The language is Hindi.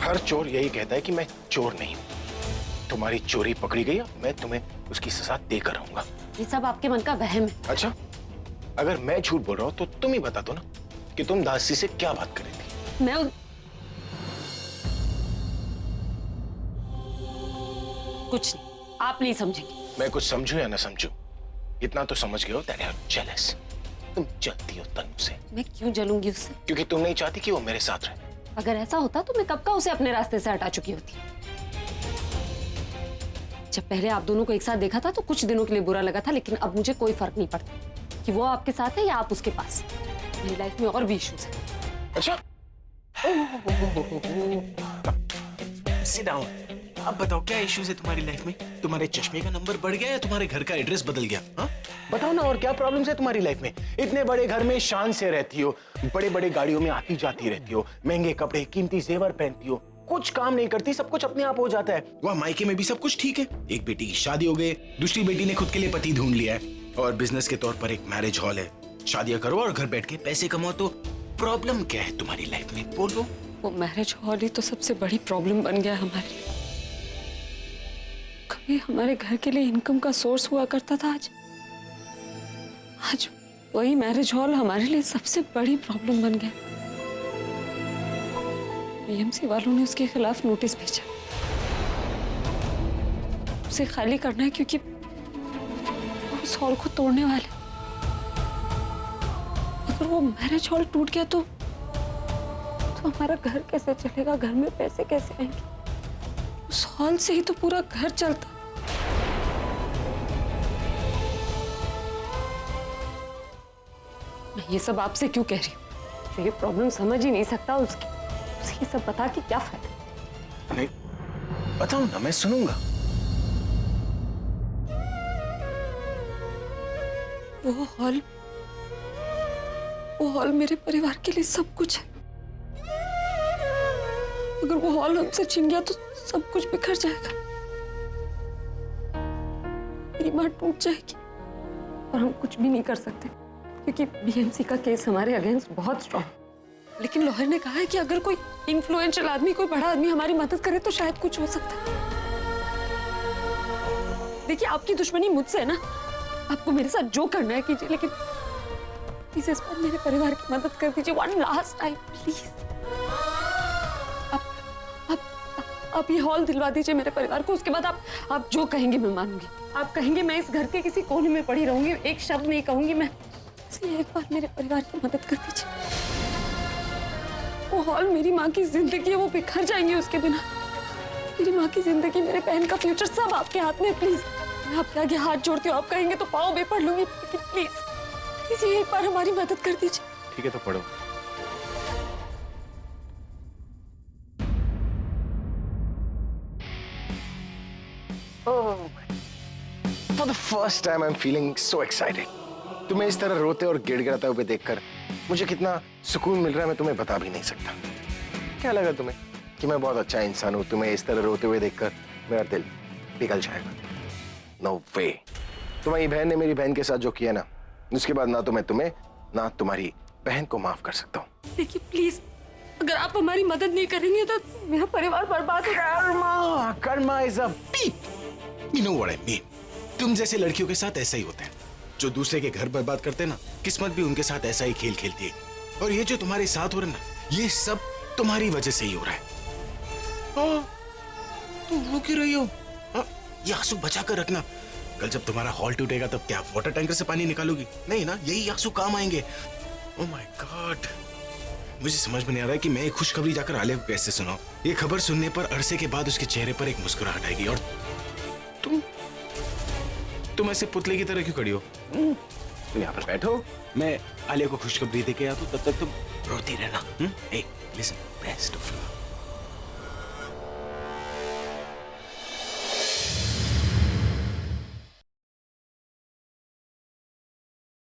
हर चोर यही कहता है कि मैं चोर नहीं हूँ। तुम्हारी चोरी पकड़ी गई, मैं तुम्हें उसकी सजा देकर रहूंगा। ये सब आपके मन का वहम है। अच्छा, अगर मैं झूठ बोल रहा हूँ तो तुम ही बता दो ना कि तुम दासी से क्या बात कर रही थी। मैं कुछ नहीं, आप नहीं समझेंगे। मैं कुछ समझू या ना समझू, इतना तो समझ गए हो दैट यू आर जेलस। तुम जलती हो तनु से। मैं क्यों जलूंगी उससे? क्योंकि तुम नहीं चाहती कि वो मेरे साथ रहे। अगर ऐसा होता तो मैं कब का उसे अपने रास्ते से हटा चुकी होती। जब पहले आप दोनों को एक साथ देखा था तो कुछ दिनों के लिए बुरा लगा था, लेकिन अब मुझे कोई फर्क नहीं पड़ता कि वो आपके साथ है या आप उसके पास। मेरी लाइफ में और भी इश्यूज हैं। अच्छा, सिट डाउन। अब बताओ क्या इश्यूज है तुम्हारी लाइफ में? तुम्हारे चश्मे का नंबर बढ़ गया या तुम्हारे घर का एड्रेस बदल गया? हाँ, बताओ ना, और क्या प्रॉब्लम्स है तुम्हारी लाइफ में? इतने बड़े घर में शान से रहती हो, बड़े बड़े गाड़ियों में आती जाती रहती हो, महंगे कपड़े कीमती जेवर पहनती हो, कुछ काम नहीं करती, सब कुछ अपने आप हो जाता है। वह मायके में भी सब कुछ ठीक है। एक बेटी की शादी हो गई, दूसरी बेटी ने खुद के लिए पति ढूंढ लिया है, और बिजनेस के तौर पर एक मैरिज हॉल है। शादियां करो और घर बैठ के पैसे कमाओ। तो प्रॉब्लम क्या है तुम्हारी लाइफ में, बोलो। वो मैरिज हॉल ही तो सबसे बड़ी प्रॉब्लम बन गया हमारे। कभी हमारे घर के लिए इनकम का सोर्स हुआ करता था, आज वही मैरिज हॉल हमारे लिए सबसे बड़ी प्रॉब्लम बन गया। बीएमसी वालों ने उसके खिलाफ नोटिस भेजा, उसे खाली करना है क्योंकि वो उस हॉल को तोड़ने वाले। अगर वो मैरिज हॉल टूट गया तो हमारा घर कैसे चलेगा? घर में पैसे कैसे आएंगे? उस हॉल से ही तो पूरा घर चलता। मैं ये सब आपसे क्यों कह रही हूँ? जो ये प्रॉब्लम समझ ही नहीं सकता उसे ये सब बता के क्या फायदा? नहीं, बताओ ना, मैं सुनूंगा। वो हॉल मेरे परिवार के लिए सब कुछ है। अगर वो हॉल हमसे छिन गया तो सब कुछ बिखर जाएगा। मेरी मां टूट जाएगी और हम कुछ भी नहीं कर सकते क्योंकि बीएमसी का केस हमारे अगेंस्ट बहुत स्ट्रांग। लेकिन लॉयर ने कहा है कि अगर कोई इन्फ्लुएंशियल आदमी, कोई बड़ा आदमी हमारी मदद करे तो शायद कुछ हो सकता है। देखिए, आपकी दुश्मनी मुझसे है ना, आपको मेरे साथ जो करना है कीजिए, लेकिन प्लीज इस बार मेरे परिवार की मदद कर दीजिए। One last time please. आप ये हॉल दिलवा दीजिए मेरे परिवार को। उसके बाद आप जो कहेंगे मैं मानूंगी। आप कहेंगे मैं इस घर के किसी कोने में पड़ी रहूंगी, एक शब्द नहीं कहूंगी मैं। इसलिए एक बार मेरे परिवार की मदद कर दीजिए। वो हॉल मेरी माँ की जिंदगी है, वो बिखर जाएंगे उसके बिना। मेरी माँ की जिंदगी, मेरे बहन का फ्यूचर सब आपके हाथ में। प्लीज, मैं आपके आगे हाथ जोड़ती हूँ। आप कहेंगे तो पाँव भी पढ़ लूंगी, लेकिन प्लीज प्लीज एक बार हमारी मदद कर दीजिए। ठीक है, तो पढ़ो। For the first time I'm feeling so excited. तुम्हें इस तरह रोते और गिड़गिड़ाते हुए देखकर मुझे कितना सुकून मिल रहा है, मैं तुम्हें बता भी नहीं सकता। क्या लगा तुम्हें कि मैं बहुत अच्छा इंसान हूँ? तुम्हें इस तरह रोते हुए देखकर मेरा दिल पिघल जाएगा? No way। तुम्हारी बहन ने मेरी बहन के साथ जो किया ना, उसके बाद ना तो मैं तुम्हें ना तुम्हारी बहन को माफ कर सकता हूँ। देखिए प्लीज, अगर आप हमारी मदद नहीं करेंगे तो मेरा परिवार बर्बाद हो जाएगा। कर्मा इज अ पीप। You know what I mean? तुम जैसे लड़कियों के साथ ऐसा ही होता है, जो दूसरे के घर बर्बाद करते हैं ना, किस्मत भी उनके साथ ऐसा ही खेल खेलती है। और ये जो तुम्हारे साथ हो रहा है ना, ये सब तुम्हारी वजह से ही हो रहा है। तुम रो क्यों रही हो? ये आंसू बचा कर रखना। कल जब तुम्हारा हॉल टूटेगा तब क्या वाटर टैंकर से पानी निकालोगी? नहीं ना, यही आंसू काम आएंगे। ओह माय गॉड, मुझे समझ में नहीं आ रहा है कि मैं एक खुशखबरी जाकर आलिया को कैसे सुनाऊं। ये खबर सुनने पर अरसे के बाद उसके चेहरे पर एक मुस्कुराहट आएगी। और तुम ऐसे पुतले की तरह क्यों खड़ी हो? तुम यहाँ पर बैठो, मैं आलिया को खुशखबरी देके आता हूं, तब तक तुम रोती रहना। Hey, listen, best of luck.